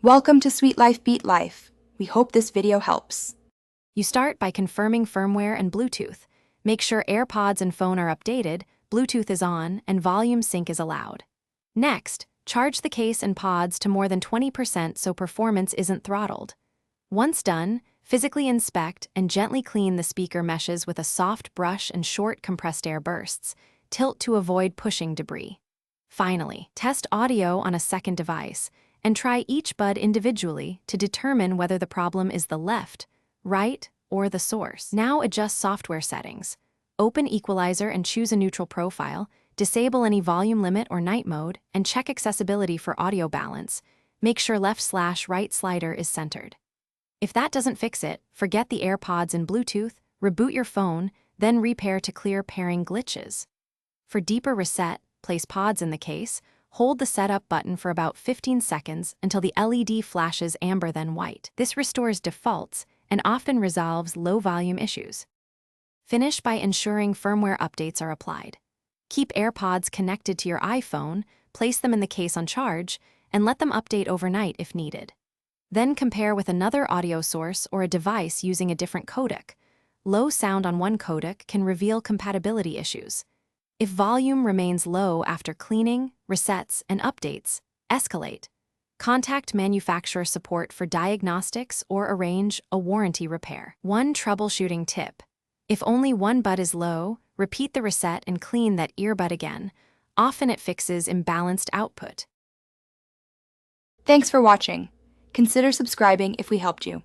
Welcome to Sweet Life Beat Life. We hope this video helps. You start by confirming firmware and Bluetooth. Make sure Airpods and phone are updated, Bluetooth is on, and volume sync is allowed. Next, charge the case and pods to more than 20% so performance isn't throttled. Once done, physically inspect and gently clean the speaker meshes with a soft brush and short compressed air bursts. Tilt to avoid pushing debris. Finally, test audio on a second device and try each bud individually to determine whether the problem is the left, right, or the source. Now adjust software settings. Open Equalizer and choose a neutral profile, disable any volume limit or night mode, and check accessibility for audio balance. Make sure left/right slider is centered. If that doesn't fix it, forget the AirPods and Bluetooth, reboot your phone, then repair to clear pairing glitches. For deeper reset, place pods in the case, hold the setup button for about 15 seconds until the LED flashes amber then white. This restores defaults and often resolves low-volume issues. Finish by ensuring firmware updates are applied. Keep AirPods connected to your iPhone, place them in the case on charge, and let them update overnight if needed. Then compare with another audio source or a device using a different codec. Low sound on one codec can reveal compatibility issues. If volume remains low after cleaning, resets, and updates, escalate. Contact manufacturer support for diagnostics or arrange a warranty repair. One troubleshooting tip. If only one bud is low, repeat the reset and clean that earbud again. Often it fixes imbalanced output. Thanks for watching. Consider subscribing if we helped you.